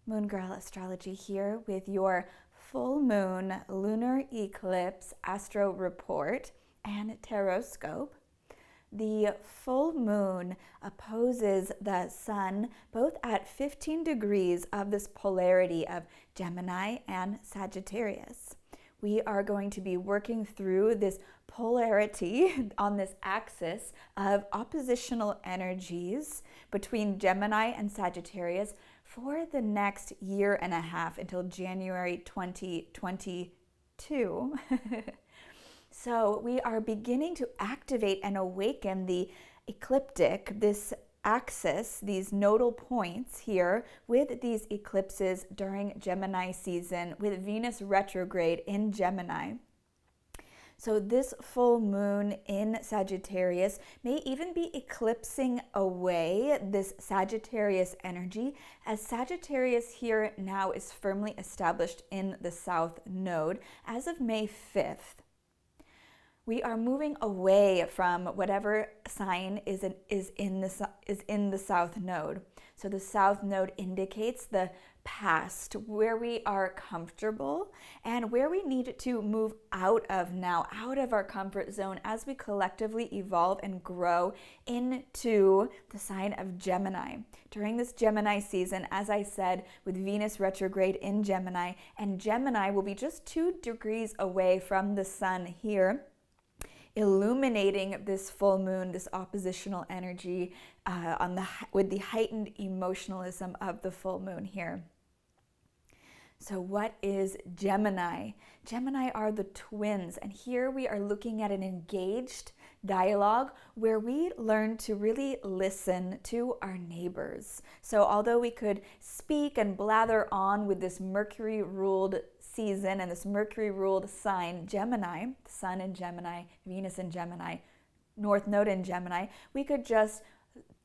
Moon Girl Astrology here with your full moon lunar eclipse astro report and tarot-scope. The full moon opposes the sun both at 15 degrees of this polarity of Gemini and Sagittarius. We are going to be working through this polarity on this axis of oppositional energies between Gemini and Sagittarius for the next year and a half until January 2022. So we are beginning to activate and awaken the ecliptic, this axis, these nodal points here with these eclipses during Gemini season with Venus retrograde in Gemini. So this full moon in Sagittarius may even be eclipsing away this Sagittarius energy, as Sagittarius here now is firmly established in the South Node as of May 5th. We are moving away from whatever sign is in the South Node. So the South Node indicates the past, where we are comfortable and where we need to move out of now, out of our comfort zone as we collectively evolve and grow into the sign of Gemini. During this Gemini season, as I said, with Venus retrograde in Gemini, and Gemini will be just 2 degrees away from the sun here, illuminating this full moon, this oppositional energy with the heightened emotionalism of the full moon here. So what is Gemini? Gemini are the twins, and here we are looking at an engaged dialogue where we learn to really listen to our neighbors. So although we could speak and blather on with this Mercury-ruled season and this Mercury-ruled sign, Gemini, Sun in Gemini, Venus in Gemini, North Node in Gemini, we could just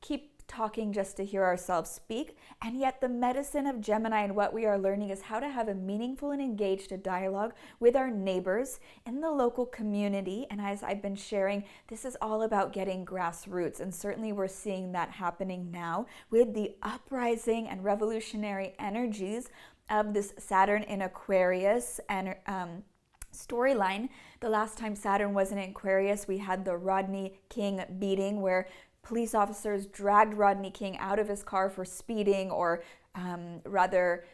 keep talking just to hear ourselves speak. And yet the medicine of Gemini and what we are learning is how to have a meaningful and engaged dialogue with our neighbors in the local community. And as I've been sharing, this is all about getting grassroots. And certainly we're seeing that happening now with the uprising and revolutionary energies of this Saturn in Aquarius and storyline. The last time Saturn was in Aquarius, we had the Rodney King beating where police officers dragged Rodney King out of his car for speeding or rather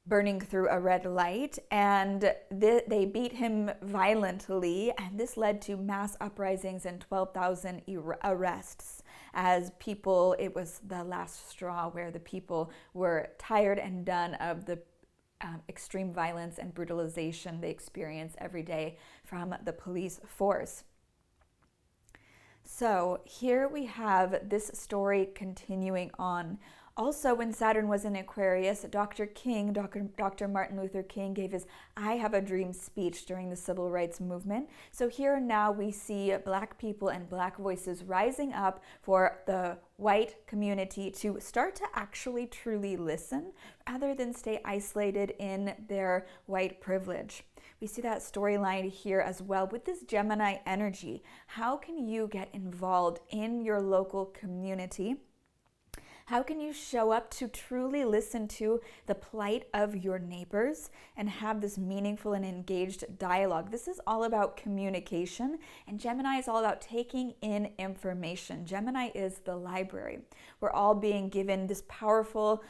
burning through a red light, and they beat him violently, and this led to mass uprisings and 12,000 arrests as people, it was the last straw where the people were tired and done of the extreme violence and brutalization they experience every day from the police force. So here we have this story continuing on. Also, when Saturn was in Aquarius, Dr. Martin Luther King gave his I Have a Dream speech during the Civil Rights Movement. So here now we see Black people and Black voices rising up for the white community to start to actually truly listen rather than stay isolated in their white privilege. We see that storyline here as well with this Gemini energy. How can you get involved in your local community? How can you show up to truly listen to the plight of your neighbors and have this meaningful and engaged dialogue? This is all about communication, and Gemini is all about taking in information. Gemini is the library. We're all being given this powerful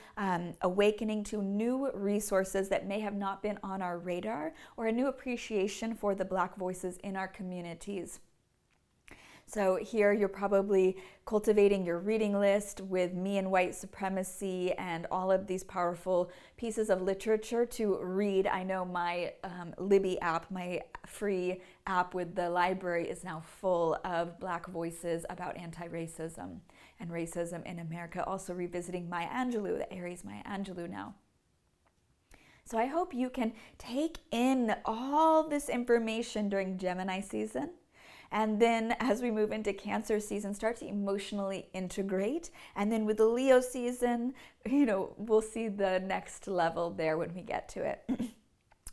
awakening to new resources that may have not been on our radar, or a new appreciation for the Black voices in our communities. So here you're probably cultivating your reading list with Me and White Supremacy and all of these powerful pieces of literature to read. I know my Libby app, my free app with the library, is now full of Black voices about anti-racism and racism in America. Also revisiting Maya Angelou, the Aries Maya Angelou now. So I hope you can take in all this information during Gemini season. And then as we move into Cancer season, start to emotionally integrate. And then with the Leo season, we'll see the next level there when we get to it.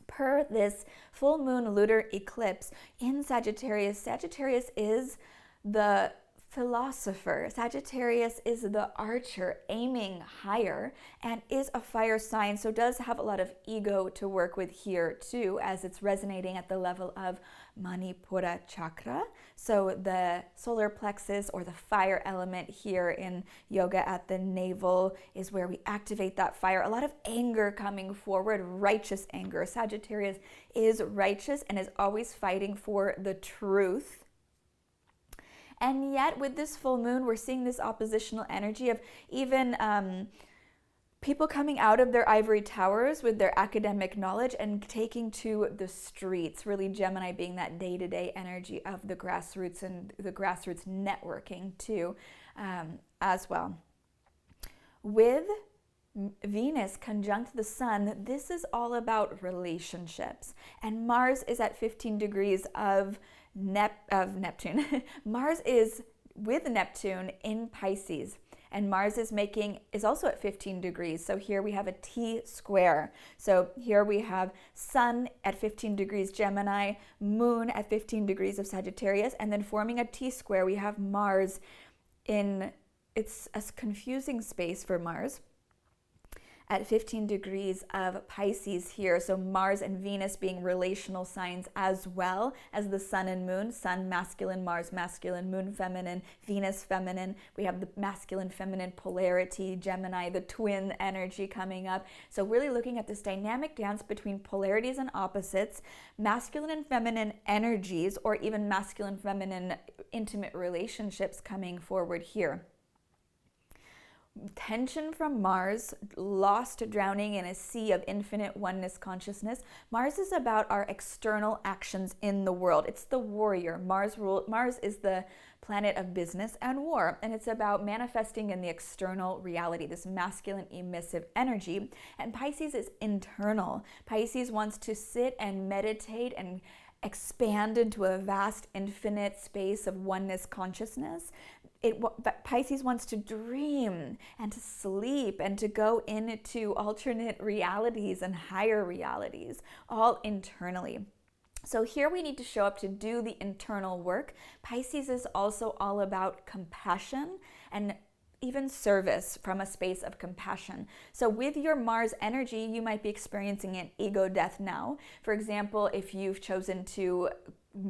Per this full moon lunar eclipse in Sagittarius, Sagittarius is the philosopher. Sagittarius is the archer, aiming higher, and is a fire sign, so does have a lot of ego to work with here too, as it's resonating at the level of Manipura chakra. So the solar plexus, or the fire element here in yoga at the navel, is where we activate that fire. A lot of anger coming forward, righteous anger. Sagittarius is righteous and is always fighting for the truth. And yet with this full moon, we're seeing this oppositional energy of even people coming out of their ivory towers with their academic knowledge and taking to the streets, really Gemini being that day-to-day energy of the grassroots and the grassroots networking too, as well. With Venus conjunct the sun, this is all about relationships. And Mars is at 15 degrees of Neptune. Mars is with Neptune in Pisces, and Mars is also at 15 degrees. So here we have a T square. So here we have Sun at 15 degrees Gemini, Moon at 15 degrees of Sagittarius, and then forming a T square, we have Mars it's a confusing space for Mars, at 15 degrees of Pisces here. So Mars and Venus being relational signs, as well as the sun and moon. Sun masculine, Mars masculine, moon feminine, Venus feminine. We have the masculine feminine polarity, Gemini, the twin energy coming up. So really looking at this dynamic dance between polarities and opposites, masculine and feminine energies, or even masculine feminine intimate relationships coming forward here. Tension from Mars, lost, drowning in a sea of infinite oneness consciousness. Mars is about our external actions in the world. It's the warrior. Mars is the planet of business and war, and it's about manifesting in the external reality, this masculine emissive energy. And Pisces is internal. Pisces wants to sit and meditate and expand into a vast infinite space of oneness consciousness. Pisces wants to dream and to sleep and to go into alternate realities and higher realities, all internally. So here we need to show up to do the internal work. Pisces is also all about compassion and even service from a space of compassion. So with your Mars energy, you might be experiencing an ego death now. For example, if you've chosen to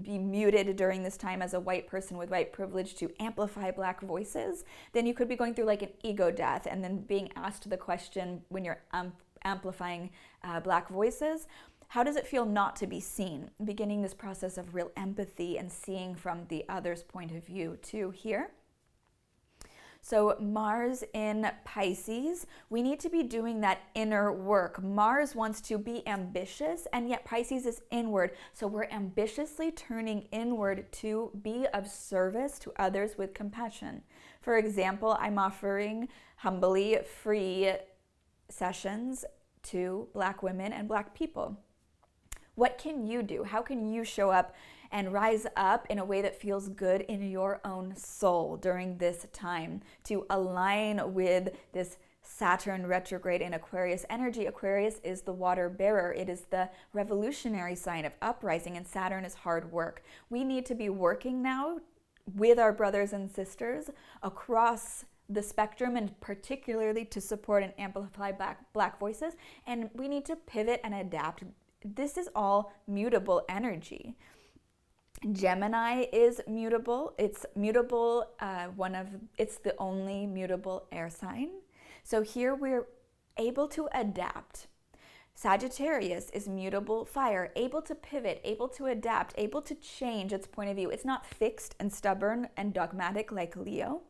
be muted during this time as a white person with white privilege to amplify Black voices, then you could be going through like an ego death, and then being asked the question when you're amplifying Black voices, how does it feel not to be seen? Beginning this process of real empathy and seeing from the other's point of view too here. So Mars in Pisces, we need to be doing that inner work. Mars wants to be ambitious, and yet Pisces is inward. So we're ambitiously turning inward to be of service to others with compassion. For example, I'm offering humbly free sessions to Black women and Black people. What can you do? How can you show up and rise up in a way that feels good in your own soul during this time to align with this Saturn retrograde in Aquarius energy? Aquarius is the water bearer. It is the revolutionary sign of uprising, and Saturn is hard work. We need to be working now with our brothers and sisters across the spectrum, and particularly to support and amplify Black voices. And we need to pivot and adapt. This is all mutable energy. Gemini is mutable. It's mutable. It's the only mutable air sign. So here we're able to adapt. Sagittarius is mutable fire, able to pivot, able to adapt, able to change its point of view. It's not fixed and stubborn and dogmatic like Leo.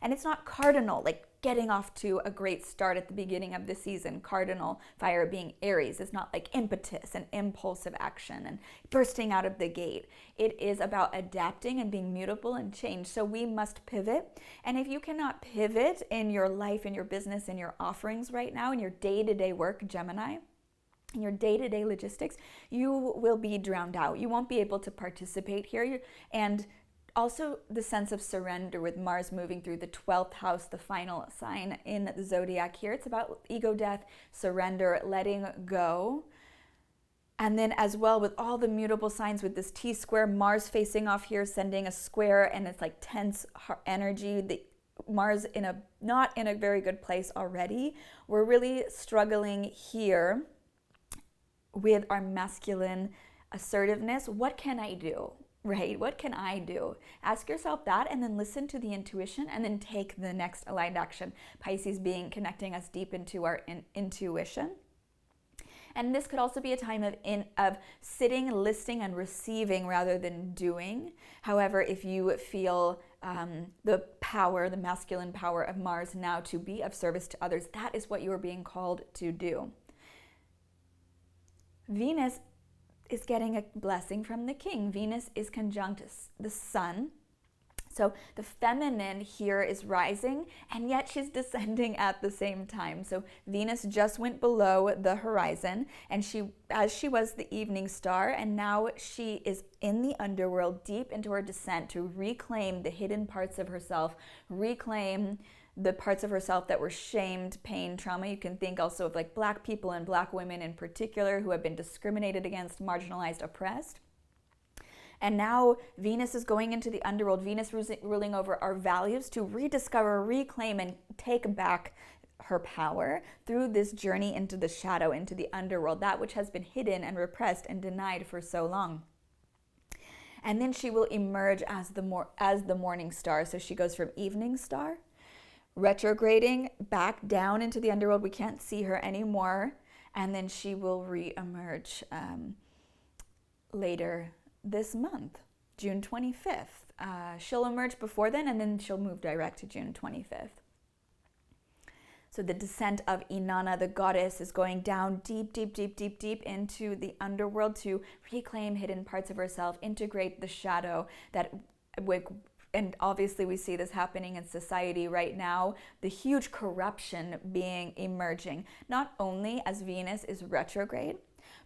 And it's not cardinal, like getting off to a great start at the beginning of the season. Cardinal fire being Aries is not like impetus and impulsive action and bursting out of the gate. It is about adapting and being mutable and change. So we must pivot. And if you cannot pivot in your life, in your business, in your offerings right now, in your day-to-day work, Gemini, in your day-to-day logistics, you will be drowned out. You won't be able to participate here. And also the sense of surrender with Mars moving through the 12th house, the final sign in the zodiac here. It's about ego death, surrender, letting go, And then as well with all the mutable signs with this T-square, Mars facing off here, sending a square, and it's like tense energy. Mars not in a very good place already. We're really struggling here with our masculine assertiveness. What can I do? Right? What can I do? Ask yourself that, and then listen to the intuition, and then take the next aligned action. Pisces being connecting us deep into our intuition. And this could also be a time of sitting, listening, and receiving rather than doing. However, if you feel the masculine power of Mars now to be of service to others, that is what you are being called to do. Venus is getting a blessing from the king. Venus is conjunct the sun. So the feminine here is rising, and yet she's descending at the same time. So Venus just went below the horizon, and as she was the evening star, and now she is in the underworld, deep into her descent to reclaim the hidden parts of herself, reclaim the parts of herself that were shamed, pain, trauma. You can think also of like Black people and Black women in particular who have been discriminated against, marginalized, oppressed. And now Venus is going into the underworld, Venus ruling over our values, to rediscover, reclaim, and take back her power through this journey into the shadow, into the underworld, that which has been hidden and repressed and denied for so long. And then she will emerge as the morning star. So she goes from evening star, retrograding back down into the underworld. We can't see her anymore. And then she will re-emerge later this month, June 25th. She'll emerge before then, and then she'll move direct to June 25th. So the descent of Inanna, the goddess, is going down deep, deep, deep, deep, deep into the underworld to reclaim hidden parts of herself, integrate the shadow and obviously we see this happening in society right now, the huge corruption emerging, not only as Venus is retrograde,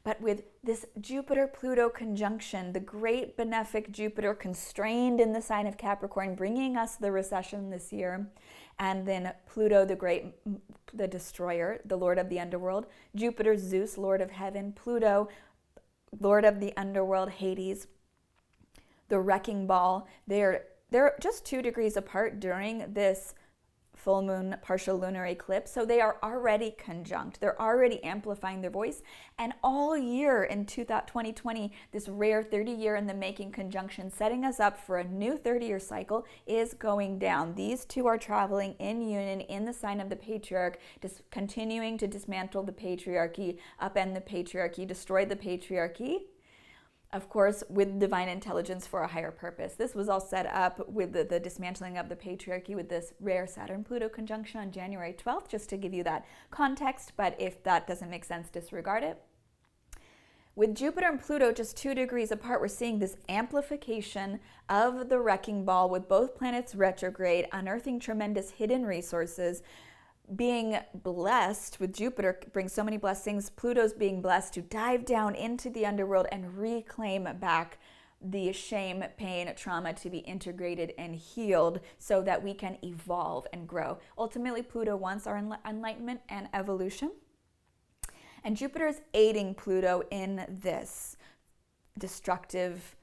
but with this Jupiter-Pluto conjunction, the great benefic Jupiter constrained in the sign of Capricorn, bringing us the recession this year, and then Pluto, the destroyer, the lord of the underworld, Jupiter, Zeus, lord of heaven, Pluto, lord of the underworld, Hades, the wrecking ball. They're just 2 degrees apart during this full moon partial lunar eclipse, so they are already conjunct. They're already amplifying their voice, and all year in 2020, this rare 30-year in the making conjunction setting us up for a new 30-year cycle is going down. These two are traveling in union in the sign of the patriarch, just continuing to dismantle the patriarchy, upend the patriarchy, destroy the patriarchy. Of course, with divine intelligence for a higher purpose. This was all set up with the dismantling of the patriarchy with this rare Saturn-Pluto conjunction on January 12th, just to give you that context, but if that doesn't make sense, disregard it. With Jupiter and Pluto just 2 degrees apart, we're seeing this amplification of the wrecking ball with both planets retrograde, unearthing tremendous hidden resources, being blessed with Jupiter brings so many blessings. Pluto's being blessed to dive down into the underworld and reclaim back the shame, pain, trauma to be integrated and healed so that we can evolve and grow. Ultimately, Pluto wants our enlightenment and evolution. And Jupiter is aiding Pluto in this destructive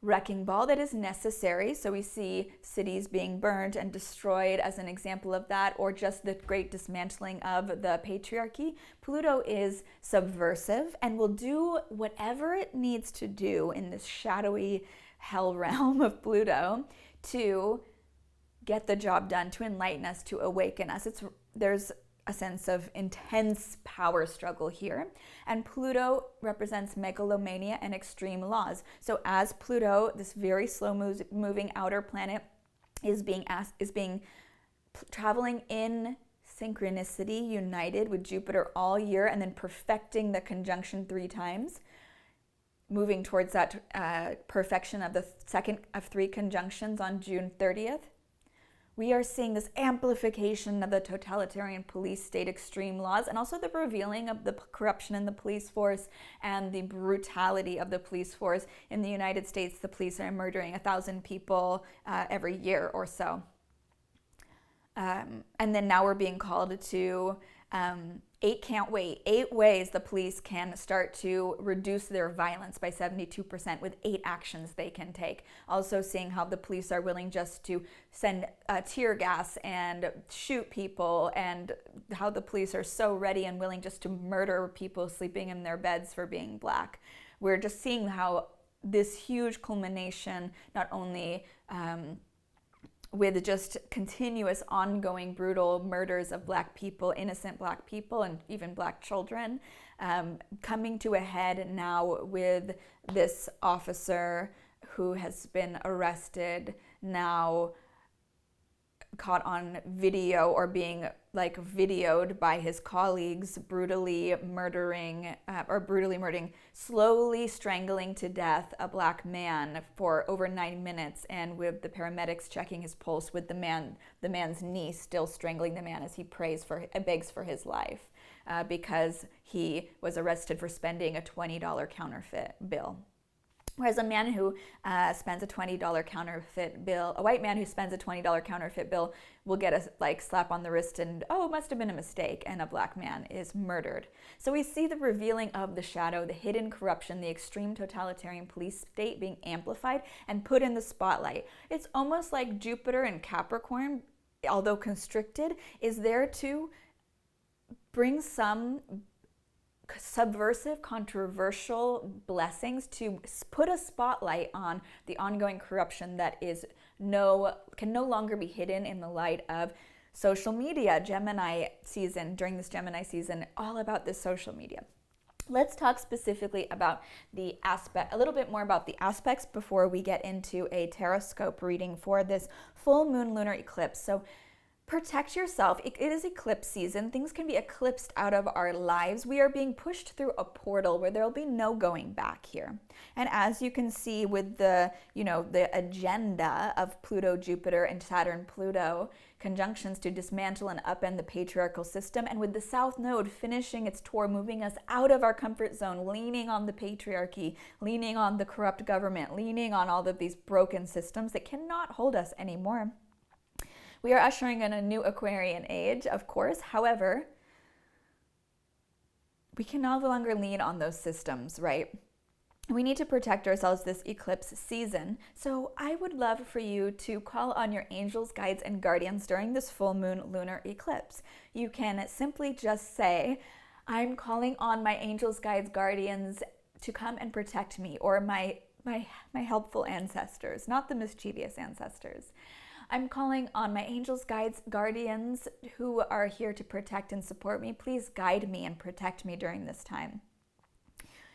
wrecking ball that is necessary. So we see cities being burned and destroyed as an example of that, or just the great dismantling of the patriarchy. Pluto is subversive and will do whatever it needs to do in this shadowy hell realm of Pluto to get the job done, to enlighten us, to awaken us. There's a sense of intense power struggle here. And Pluto represents megalomania and extreme laws. So as Pluto, this very slow moving outer planet, is traveling in synchronicity, united with Jupiter all year, and then perfecting the conjunction 3 times, moving towards that perfection of the second of 3 conjunctions on June 30th. We are seeing this amplification of the totalitarian police state extreme laws, and also the revealing of the corruption in the police force and the brutality of the police force. In the United States, the police are murdering 1,000 people every year or so. And then now we're being called to can't wait. 8 ways the police can start to reduce their violence by 72% with 8 actions they can take. Also seeing how the police are willing just to send tear gas and shoot people, and how the police are so ready and willing just to murder people sleeping in their beds for being black. We're just seeing how this huge culmination, not only with just continuous ongoing brutal murders of black people, innocent black people, and even black children, coming to a head now with this officer who has been arrested, now caught on video or being like videoed by his colleagues, brutally murdering, slowly strangling to death a black man for over 9 minutes, and with the paramedics checking his pulse with the man's knee still strangling the man as he begs for his life, because he was arrested for spending a $20 counterfeit bill. Whereas a man who spends a $20 counterfeit bill, a white man who spends a $20 counterfeit bill will get a slap on the wrist and, oh, it must have been a mistake, and a black man is murdered. So we see the revealing of the shadow, the hidden corruption, the extreme totalitarian police state being amplified and put in the spotlight. It's almost like Jupiter in Capricorn, although constricted, is there to bring some subversive, controversial blessings, to put a spotlight on the ongoing corruption that can no longer be hidden in the light of social media. During this Gemini season, all about this social media. Let's talk specifically about a little bit more about the aspects before we get into a taroscope reading for this full moon lunar eclipse. So protect yourself. It is eclipse season. Things can be eclipsed out of our lives. We are being pushed through a portal where there'll be no going back here. And as you can see with the agenda of Pluto, Jupiter, and Saturn, Pluto conjunctions to dismantle and upend the patriarchal system, and with the South Node finishing its tour, moving us out of our comfort zone, leaning on the patriarchy, leaning on the corrupt government, leaning on all of these broken systems that cannot hold us anymore. We are ushering in a new Aquarian age, of course. However, we can no longer lean on those systems, right? We need to protect ourselves this eclipse season. So I would love for you to call on your angels, guides, and guardians during this full moon lunar eclipse. You can simply just say, I'm calling on my angels, guides, guardians to come and protect me, or my helpful ancestors, not the mischievous ancestors. I'm calling on my angels, guides, guardians who are here to protect and support me. Please guide me and protect me during this time.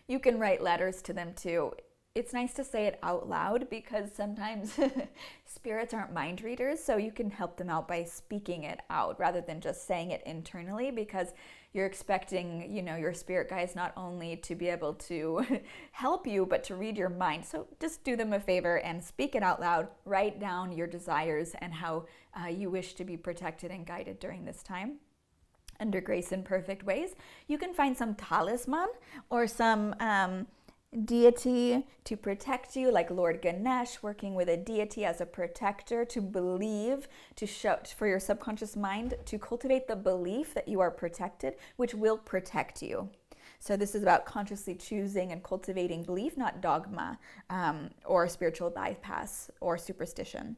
You can write letters to them too. It's nice to say it out loud because sometimes spirits aren't mind readers, so you can help them out by speaking it out rather than just saying it internally, because you're expecting, your spirit guides not only to be able to help you, but to read your mind. So just do them a favor and speak it out loud. Write down your desires and how you wish to be protected and guided during this time. Under grace in perfect ways. You can find some talisman or some deity to protect you, like Lord Ganesh, working with a deity as a protector, to believe, to show for your subconscious mind to cultivate the belief that you are protected, which will protect you. So this is about consciously choosing and cultivating belief, not dogma or spiritual bypass or superstition.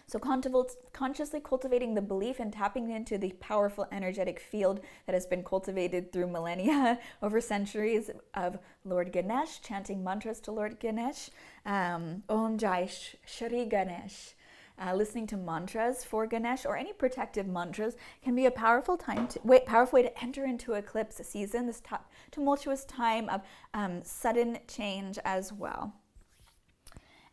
So consciously cultivating the belief and tapping into the powerful energetic field that has been cultivated through millennia, over centuries, of Lord Ganesh, chanting mantras to Lord Ganesh, Om Jai Shri Ganesh. Listening to mantras for Ganesh or any protective mantras can be a powerful way to enter into eclipse season, this tumultuous time of sudden change as well.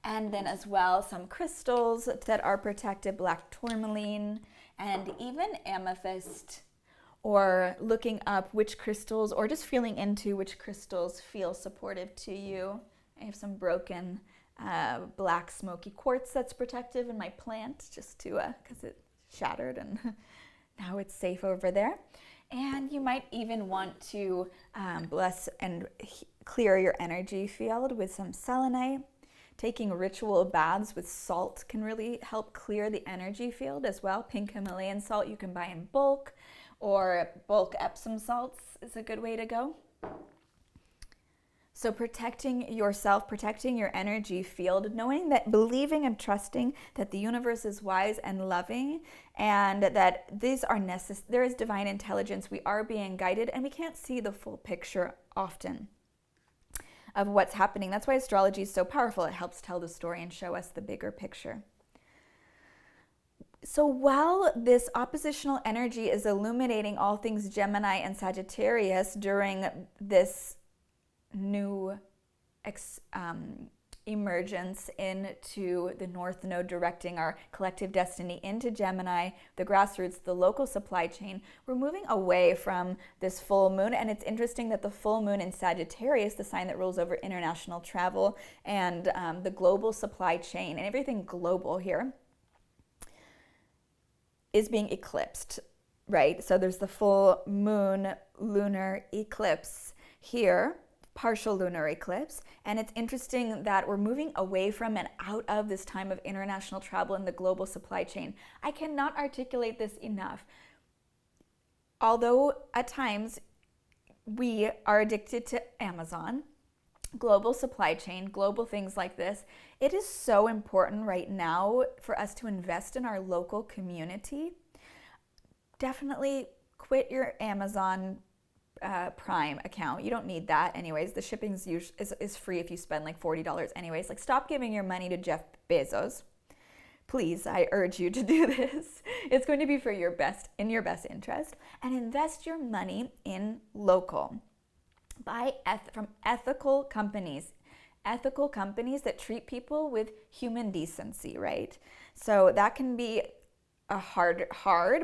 And then as well, some crystals that are protected, black tourmaline, and even amethyst, or looking up which crystals, or just feeling into which crystals feel supportive to you. I have some broken black smoky quartz that's protective in my plant, just to, because it shattered and now it's safe over there. And you might even want to bless and clear your energy field with some selenite. Taking ritual baths with salt can really help clear the energy field as well. Pink Himalayan salt you can buy in bulk, or bulk Epsom salts is a good way to go. So protecting yourself, protecting your energy field, knowing that, believing and trusting that the universe is wise and loving, and that these are necessary. There is divine intelligence. We are being guided, and we can't see the full picture often of what's happening. That's why astrology is so powerful. It helps tell the story and show us the bigger picture. So while this oppositional energy is illuminating all things Gemini and Sagittarius during this new emergence into the North Node, directing our collective destiny into Gemini, the grassroots, the local supply chain, we're moving away from this full moon. And it's interesting that the full moon in Sagittarius, the sign that rules over international travel and the global supply chain and everything global here, is being eclipsed, right? So there's the full moon lunar eclipse here, partial lunar eclipse. And it's interesting that we're moving away from and out of this time of international travel and the global supply chain. I cannot articulate this enough. Although at times we are addicted to Amazon, global supply chain, global things like this, it is so important right now for us to invest in our local community. Definitely quit your Amazon Prime account. You don't need that anyways. The shipping is free if you spend like $40 anyways. Like, stop giving your money to Jeff Bezos. Please, I urge you to do this. It's going to be for your best, in your best interest. And invest your money in local. Buy from ethical companies that treat people with human decency, right? So that can be a hard,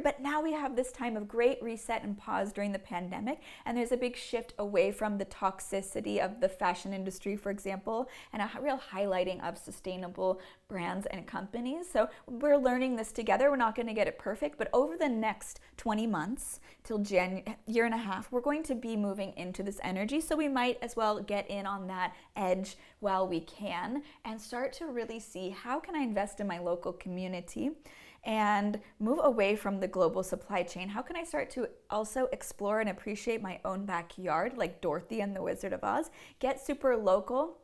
but now we have this time of great reset and pause during the pandemic, and there's a big shift away from the toxicity of the fashion industry, for example, and a real highlighting of sustainable brands and companies. So we're learning this together. We're not going to get it perfect, but over the next 20 months till year and a half, we're going to be moving into this energy. So we might as well get in on that edge while we can and start to really see, how can I invest in my local community and move away from the global supply chain? How can I start to also explore and appreciate my own backyard, like Dorothy and the Wizard of Oz? Get super local.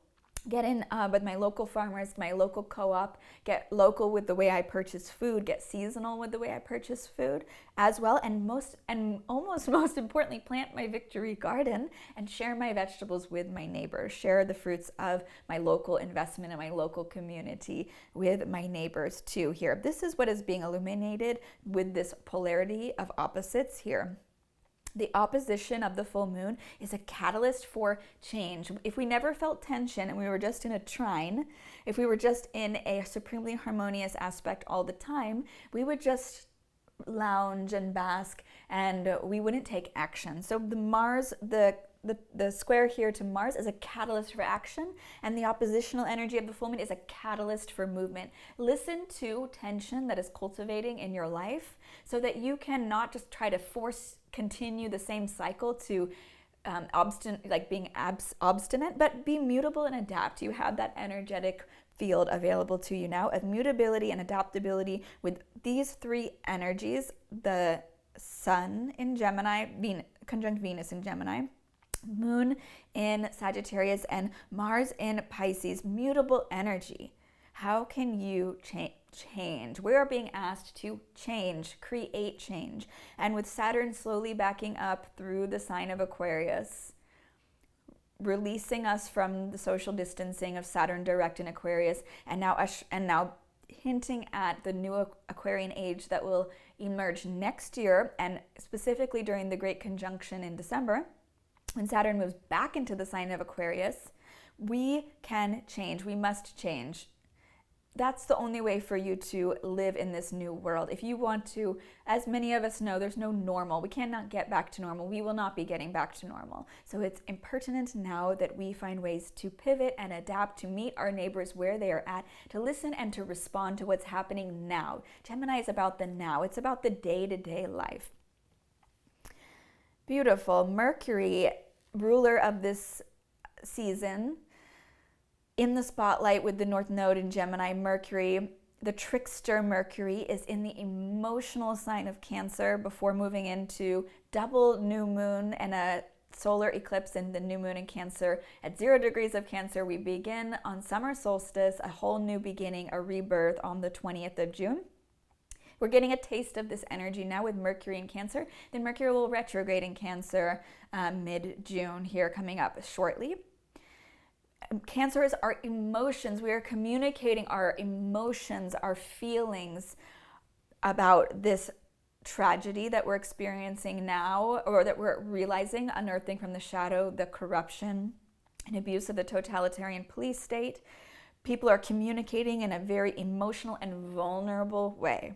Get in with my local farmers, my local co-op, get local with the way I purchase food, get seasonal with the way I purchase food as well, and almost most importantly, plant my victory garden and share my vegetables with my neighbors, share the fruits of my local investment in my local community with my neighbors too here. This is what is being illuminated with this polarity of opposites here. The opposition of the full moon is a catalyst for change. If we never felt tension and we were just in a trine, if we were just in a supremely harmonious aspect all the time, we would just lounge and bask and we wouldn't take action. So the square here to Mars is a catalyst for action, and the oppositional energy of the full moon is a catalyst for movement. Listen to tension that is cultivating in your life so that you can not just try to continue the same cycle to being obstinate, but be mutable and adapt. You have that energetic field available to you now of mutability and adaptability with these three energies: the Sun in Gemini, conjunct Venus in Gemini, Moon in Sagittarius, and Mars in Pisces. Mutable energy. How can you change? We are being asked to change, create change. And with Saturn slowly backing up through the sign of Aquarius, releasing us from the social distancing of Saturn direct in Aquarius, and now hinting at the new Aquarian age that will emerge next year, and specifically during the Great Conjunction in December, when Saturn moves back into the sign of Aquarius, we can change. We must change. That's the only way for you to live in this new world. If you want to, as many of us know, there's no normal. We cannot get back to normal. We will not be getting back to normal. So it's impertinent now that we find ways to pivot and adapt, to meet our neighbors where they are at, to listen and to respond to what's happening now. Gemini is about the now. It's about the day-to-day life. Beautiful. Mercury, ruler of this season, in the spotlight with the North Node in Gemini. Mercury the trickster Mercury is in the emotional sign of Cancer before moving into double new moon and a solar eclipse in the new moon in Cancer at 0 degrees of Cancer. We begin on summer solstice, a whole new beginning, a rebirth on the 20th of June. We're getting a taste of this energy now with Mercury in Cancer. Then Mercury will retrograde in Cancer mid-June here, coming up shortly. Cancer is our emotions. We are communicating our emotions, our feelings about this tragedy that we're experiencing now, or that we're realizing, unearthing from the shadow, the corruption and abuse of the totalitarian police state. People are communicating in a very emotional and vulnerable way.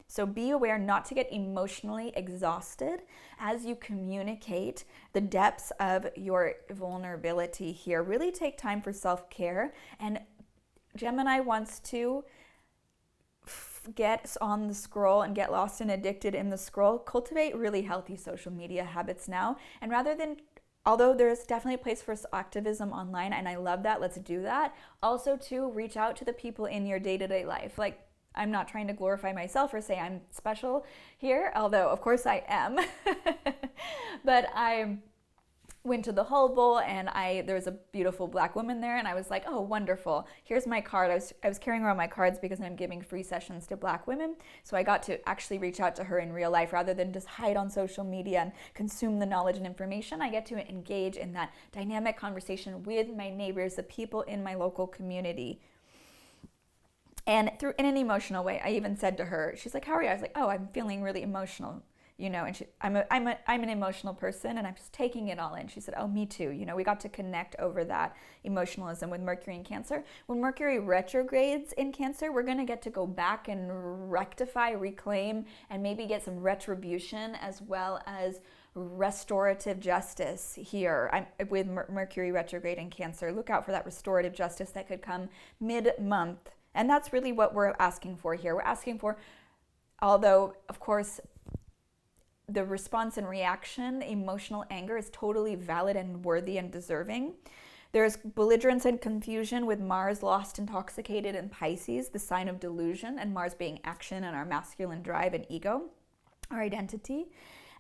So be aware not to get emotionally exhausted as you communicate the depths of your vulnerability here. Really take time for self-care. And Gemini wants to get on the scroll and get lost and addicted in the scroll. Cultivate really healthy social media habits now. And rather than, although there's definitely a place for activism online, and I love that, let's do that. Also to reach out to the people in your day-to-day life. Like, I'm not trying to glorify myself or say I'm special here, although of course I am. But I went to the Hull Bowl and there was a beautiful black woman there, and I was like, oh, wonderful. Here's my card. I was carrying around my cards because I'm giving free sessions to black women. So I got to actually reach out to her in real life rather than just hide on social media and consume the knowledge and information. I get to engage in that dynamic conversation with my neighbors, the people in my local community. And in an emotional way. I even said to her, she's like, how are you? I was like, oh, I'm feeling really emotional, and I'm an emotional person, and I'm just taking it all in. She said, oh, me too. We got to connect over that emotionalism with Mercury in Cancer. When Mercury retrogrades in Cancer, we're going to get to go back and rectify, reclaim, and maybe get some retribution as well as restorative justice here. With Mercury retrograde in Cancer. Look out for that restorative justice that could come mid-month. And that's really what we're asking for here. We're asking for, although, of course, the response and reaction, emotional anger is totally valid and worthy and deserving. There's belligerence and confusion with Mars lost, intoxicated in Pisces, the sign of delusion, and Mars being action and our masculine drive and ego, our identity.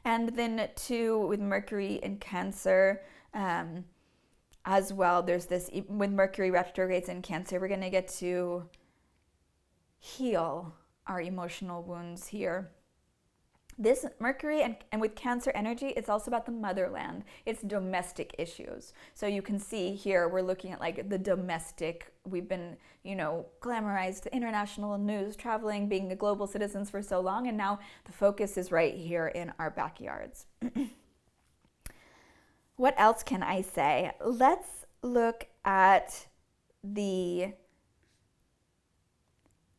And then too, with Mercury in Cancer, as well, there's this, with Mercury retrogrades in Cancer, we're going to get to heal our emotional wounds here. This Mercury and with Cancer energy, it's also about the motherland. It's domestic issues. So you can see here, we're looking at like the domestic, we've been, glamorized international news, traveling, being global citizens for so long, and now the focus is right here in our backyards. What else can I say? Let's look at the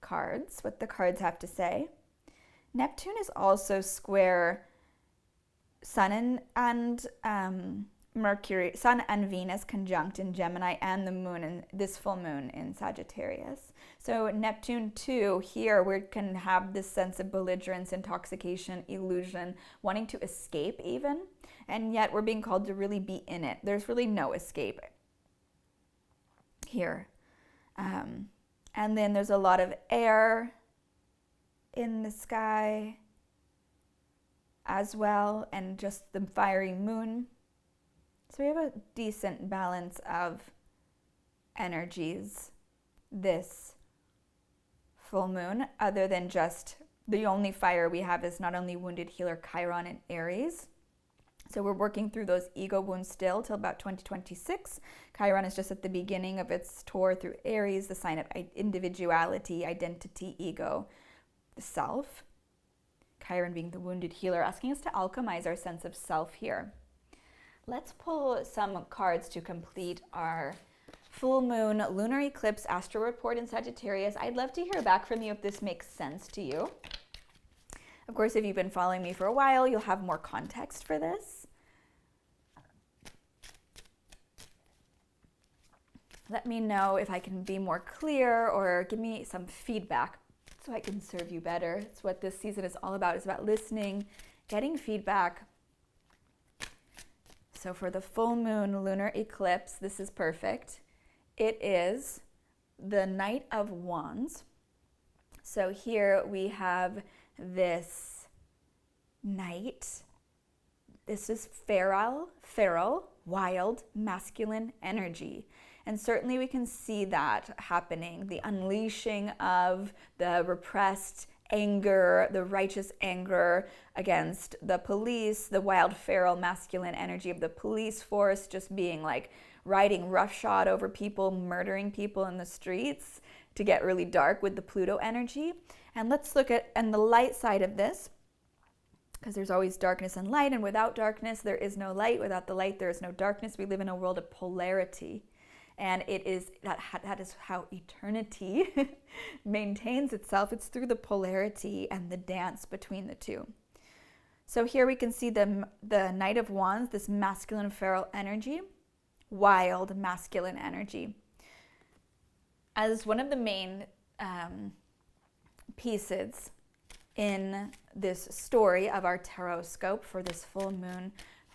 cards, what the cards have to say. Neptune is also square Sun and Mercury, Sun and Venus conjunct in Gemini, and the moon, and this full moon in Sagittarius. So Neptune too, here we can have this sense of belligerence, intoxication, illusion, wanting to escape even, and yet we're being called to really be in it. There's really no escape here. And then there's a lot of air in the sky as well, and just the fiery moon. So we have a decent balance of energies this full moon, other than just the only fire we have is not only wounded healer Chiron and Aries. So we're working through those ego wounds still till about 2026. Chiron is just at the beginning of its tour through Aries, the sign of individuality, identity, ego, the self. Chiron being the wounded healer, asking us to alchemize our sense of self here. Let's pull some cards to complete our full moon lunar eclipse astro report in Sagittarius. I'd love to hear back from you if this makes sense to you. Of course, if you've been following me for a while, you'll have more context for this. Let me know if I can be more clear, or give me some feedback so I can serve you better. It's what this season is all about. It's about listening, getting feedback. So for the full moon lunar eclipse, this is perfect. It is the Knight of Wands. So here we have this knight. This is feral, wild, masculine energy. And certainly we can see that happening, the unleashing of the repressed anger, the righteous anger against the police, the wild, feral, masculine energy of the police force just being like riding roughshod over people, murdering people in the streets, to get really dark with the Pluto energy. And let's look at the light side of this, because there's always darkness and light, and without darkness there is no light. Without the light there is no darkness. We live in a world of polarity, and it is that is how eternity maintains itself. It's through the polarity and the dance between the two. So here we can see the Knight of Wands, this masculine feral energy, wild masculine energy, as one of the main pieces in this story of our tarot scope for this full moon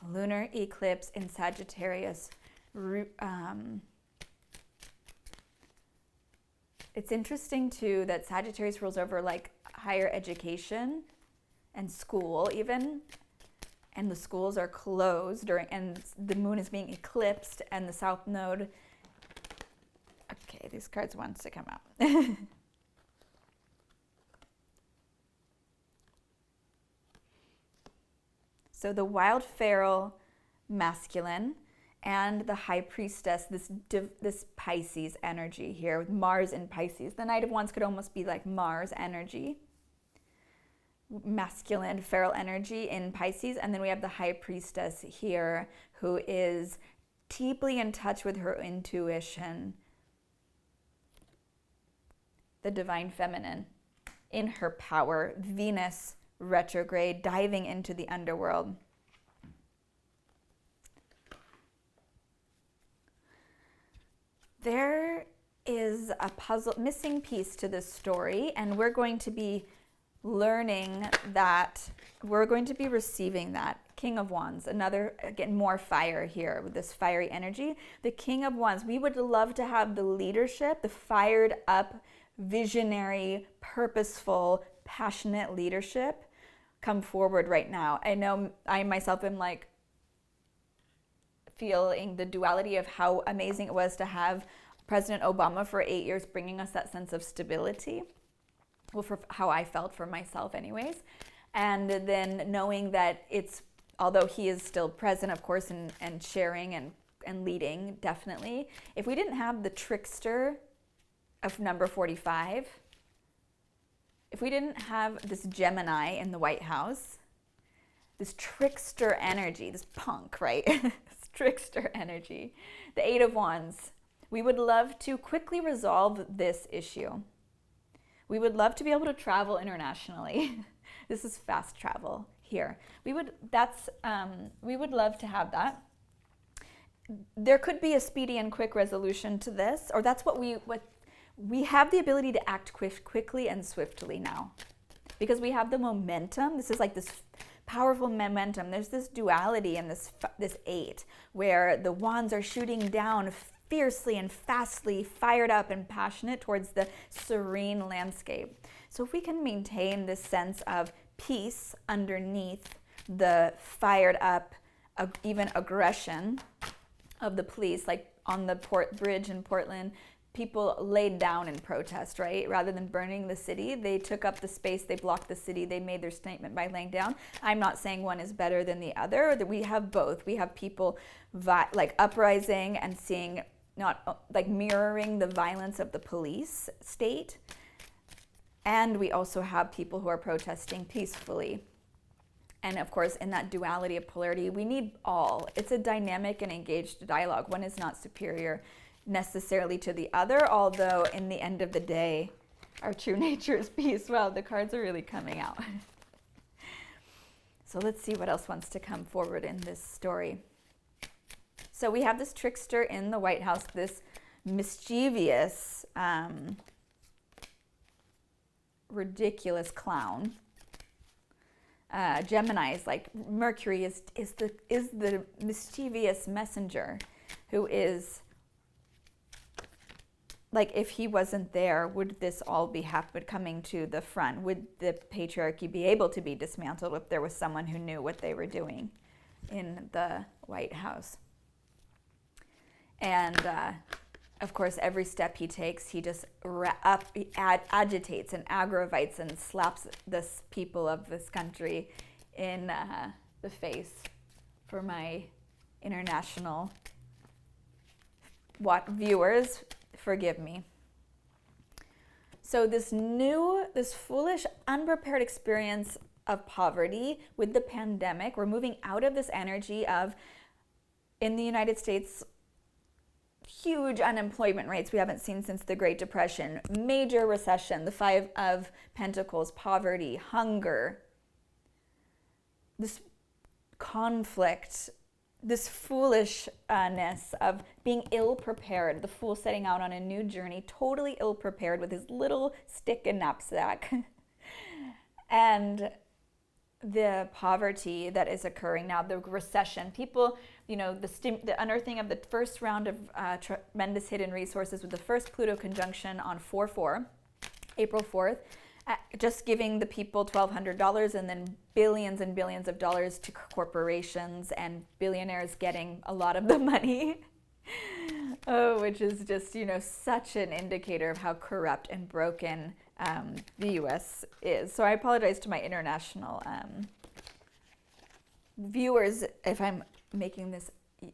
lunar eclipse in Sagittarius. It's interesting too that Sagittarius rules over like higher education and school even, and the schools are closed and the moon is being eclipsed, and the south node. Okay, these cards wants to come out. So the wild feral masculine and the high priestess, this Pisces energy here with Mars in Pisces. The Knight of Wands could almost be like Mars energy, masculine feral energy in Pisces. And then we have the high priestess here, who is deeply in touch with her intuition, the divine feminine in her power, Venus retrograde, diving into the underworld. There is a missing piece to this story, and we're going to be learning that, we're going to be receiving that. King of Wands, another, again, more fire here with this fiery energy. The King of Wands, we would love to have the leadership, the fired up, visionary, purposeful, passionate leadership come forward right now. I know I myself am like feeling the duality of how amazing it was to have President Obama for 8 years, bringing us that sense of stability. Well, for how I felt for myself anyways. And then knowing that it's, although he is still present, of course, and sharing and leading, definitely. If we didn't have the trickster of number 45, if we didn't have this Gemini in the White House, this trickster energy, this punk, right? This trickster energy, the Eight of Wands, we would love to quickly resolve this issue. We would love to be able to travel internationally. This is fast travel here. We would love to have that. There could be a speedy and quick resolution to this, or that's what we have the ability to act quickly and swiftly now, because we have the momentum. This is like this powerful momentum. There's this duality in this 8, where the wands are shooting down fiercely and fastly, fired up and passionate towards the serene landscape. So if we can maintain this sense of peace underneath the fired up, even aggression of the police, like on the bridge in Portland, people laid down in protest, right? Rather than burning the city, they took up the space, they blocked the city, they made their statement by laying down. I'm not saying one is better than the other, that we have both. We have people like uprising and seeing, not like mirroring the violence of the police state. And we also have people who are protesting peacefully. And of course, in that duality of polarity, we need all. It's a dynamic and engaged dialogue. One is not superior necessarily to the other, although in the end of the day, our true nature is peace. Wow, the cards are really coming out. So let's see what else wants to come forward in this story. So we have this trickster in the White House, this mischievous, ridiculous clown. Gemini is like Mercury is the mischievous messenger, who is like if he wasn't there, would this all be coming to the front? Would the patriarchy be able to be dismantled if there was someone who knew what they were doing in the White House? And of course, every step he takes, he just agitates and aggravates and slaps the people of this country in the face. For my international viewers, forgive me. So this foolish, unprepared experience of poverty with the pandemic, we're moving out of this energy of, in the United States, huge unemployment rates we haven't seen since the Great Depression, major recession, the Five of Pentacles, poverty, hunger, this conflict, this foolishness of being ill-prepared, the fool setting out on a new journey, totally ill-prepared with his little stick and knapsack. And the poverty that is occurring now, the recession, people, the unearthing of the first round of tremendous hidden resources with the first Pluto conjunction on 4/4, April 4th, just giving the people $1,200 and then billions and billions of dollars to corporations and billionaires getting a lot of the money. Which is just, such an indicator of how corrupt and broken the U.S. is. So I apologize to my international viewers if I'm making this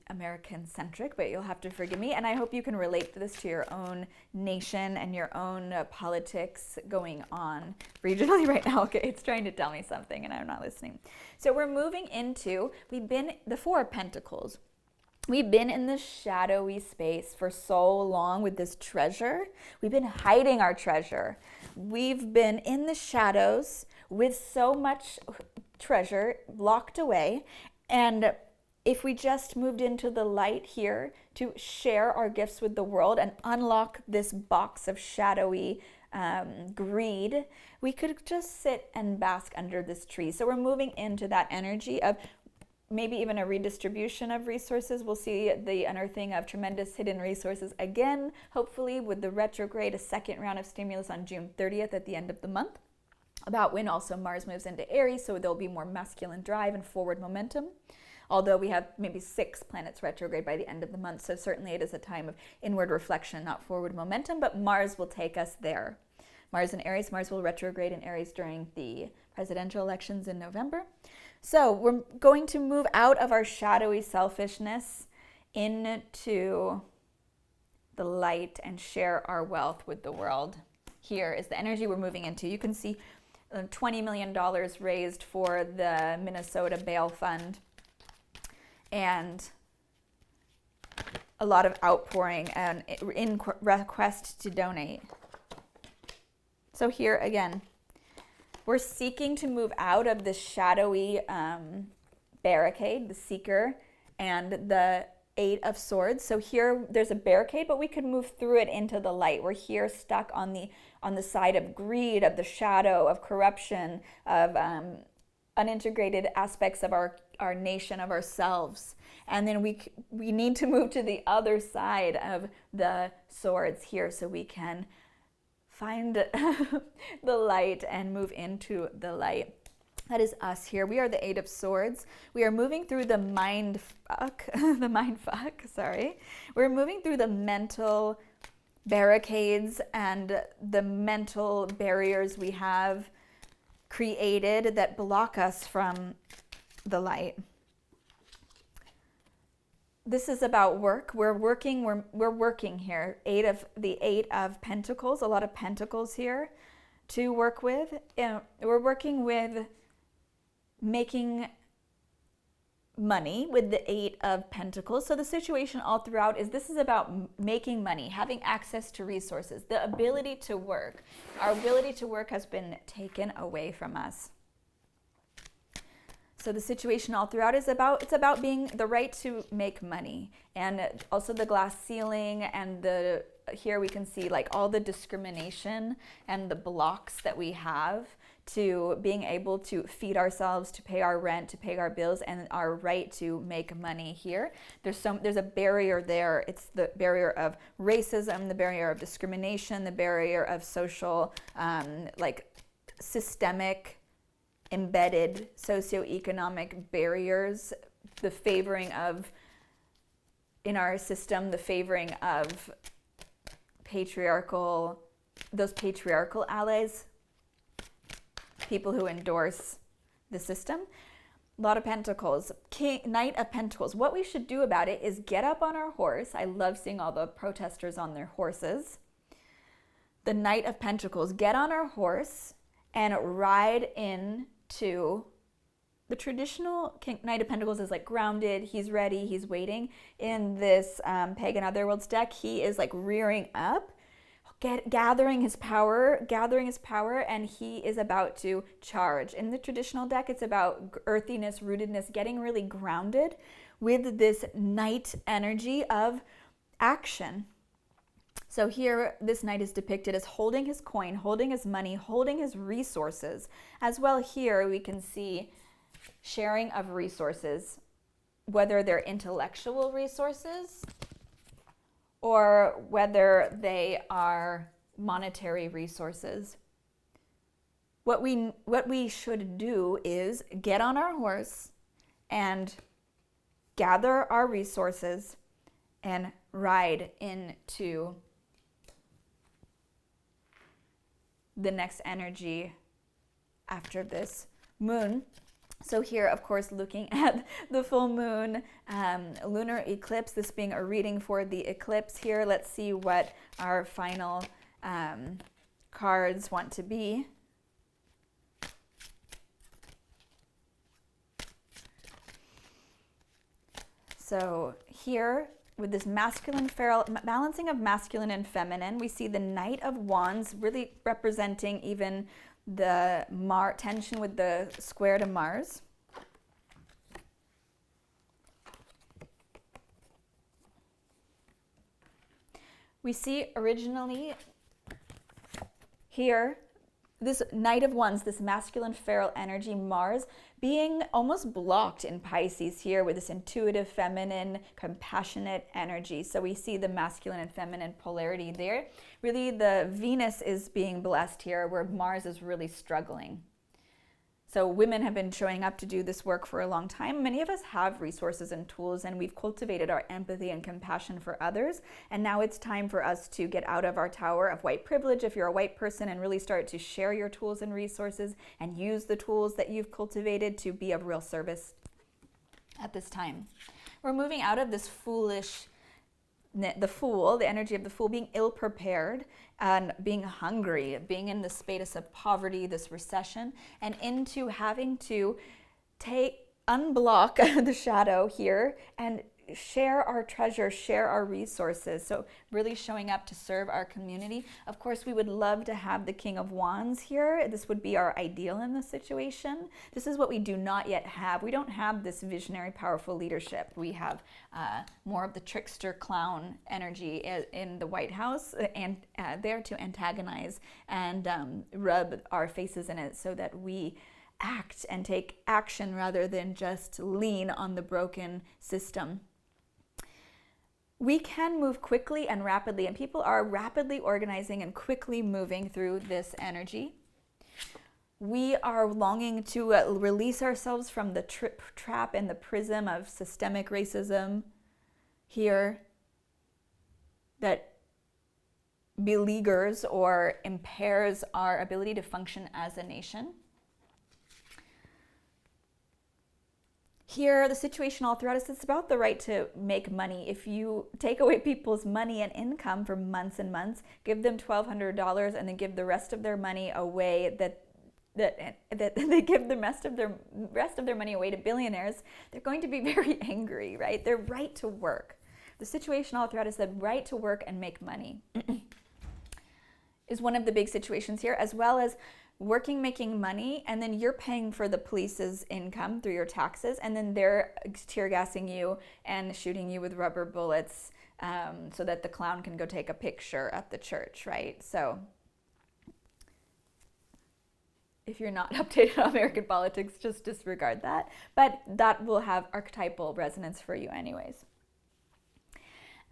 American-centric, but you'll have to forgive me. And I hope you can relate this to your own nation and your own politics going on regionally right now. Okay, it's trying to tell me something and I'm not listening. So we're moving into, we've been the Four of Pentacles. We've been in this shadowy space for so long with this treasure. We've been hiding our treasure. We've been in the shadows with so much treasure locked away. And if we just moved into the light here to share our gifts with the world and unlock this box of shadowy greed, we could just sit and bask under this tree. So we're moving into that energy of maybe even a redistribution of resources. We'll see the unearthing of tremendous hidden resources again, hopefully with the retrograde, a second round of stimulus on June 30th at the end of the month, about when also Mars moves into Aries, so there'll be more masculine drive and forward momentum. Although we have maybe 6 planets retrograde by the end of the month, so certainly it is a time of inward reflection, not forward momentum, but Mars will take us there. Mars in Aries, Mars will retrograde in Aries during the presidential elections in November. So we're going to move out of our shadowy selfishness into the light and share our wealth with the world. Here is the energy we're moving into. You can see $20 million raised for the Minnesota Bail Fund and a lot of outpouring and in request to donate. So here again, we're seeking to move out of this shadowy barricade, the Seeker, and the Eight of Swords. So here there's a barricade, but we could move through it into the light. We're here stuck on the side of greed, of the shadow, of corruption, of unintegrated aspects of our nation, of ourselves. And then we need to move to the other side of the swords here so we can find the light and move into the light. That is us here. We are the Eight of Swords. We are moving through the mindfuck, sorry. We're moving through the mental barricades and the mental barriers we have created that block us from the light. This is about work. We're working here. The Eight of Pentacles, a lot of pentacles here to work with. We're working with making money with the Eight of Pentacles. So the situation all throughout this is about making money, having access to resources, the ability to work. Our ability to work has been taken away from us. So the situation all throughout it's about being the right to make money, and also the glass ceiling, and here we can see like all the discrimination and the blocks that we have to being able to feed ourselves, to pay our rent, to pay our bills, and our right to make money here. There's a barrier there. It's the barrier of racism, the barrier of discrimination, the barrier of social, systemic, embedded socioeconomic barriers, the favoring of, in our system, the favoring of those patriarchal allies, people who endorse the system. Lot of Pentacles, Knight of Pentacles. What we should do about it is get up on our horse. I love seeing all the protesters on their horses. The Knight of Pentacles, get on our horse and ride into the traditional Knight of Pentacles is like grounded, he's ready, he's waiting. In this Pagan Otherworlds deck, he is like rearing up, gathering his power, and he is about to charge. In the traditional deck, it's about earthiness, rootedness, getting really grounded with this Knight energy of action. So here, this Knight is depicted as holding his coin, holding his money, holding his resources. As well here, we can see sharing of resources, whether they're intellectual resources or whether they are monetary resources. What we should do is get on our horse and gather our resources and ride into the next energy after this moon. So here, of course, looking at the full moon, lunar eclipse, this being a reading for the eclipse here. Let's see what our final cards want to be. So here, with this masculine feral, balancing of masculine and feminine, we see the Knight of Wands really representing even the tension with the square to Mars. We see originally here, this Knight of Wands, this masculine feral energy, Mars, being almost blocked in Pisces here with this intuitive, feminine, compassionate energy. So we see the masculine and feminine polarity there. Really, the Venus is being blessed here, where Mars is really struggling. So women have been showing up to do this work for a long time. Many of us have resources and tools, and we've cultivated our empathy and compassion for others. And now it's time for us to get out of our tower of white privilege, if you're a white person, and really start to share your tools and resources and use the tools that you've cultivated to be of real service at this time. We're moving out of this the Fool, the energy of the Fool, being ill-prepared and being hungry, being in the space of poverty, this recession, and into having to unblock the shadow here and share our treasure, share our resources. So really showing up to serve our community. Of course, we would love to have the King of Wands here. This would be our ideal in this situation. This is what we do not yet have. We don't have this visionary, powerful leadership. We have more of the trickster clown energy in the White House, and there to antagonize and rub our faces in it so that we act and take action rather than just lean on the broken system. We can move quickly and rapidly, and people are rapidly organizing and quickly moving through this energy. We are longing to release ourselves from the trap and the prism of systemic racism here that beleaguers or impairs our ability to function as a nation. Here, the situation all throughout us, it's about the right to make money. If you take away people's money and income for months and months, give them $1,200 and then give the rest of their money away, that they give the rest of their money away to billionaires, they're going to be very angry, right? Their right to work. The situation all throughout us, the right to work and make money is one of the big situations here, as well as working, making money, and then you're paying for the police's income through your taxes, and then they're tear gassing you and shooting you with rubber bullets so that the clown can go take a picture at the church, right? So if you're not updated on American politics, just disregard that. But that will have archetypal resonance for you anyways.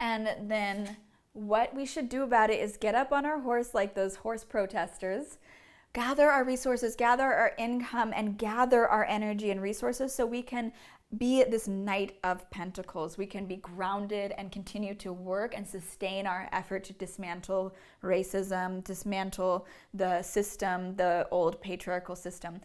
And then what we should do about it is get up on our horse like those horse protesters, gather our resources, gather our income, and gather our energy and resources so we can be this Knight of Pentacles. We can be grounded and continue to work and sustain our effort to dismantle racism, dismantle the system, the old patriarchal system.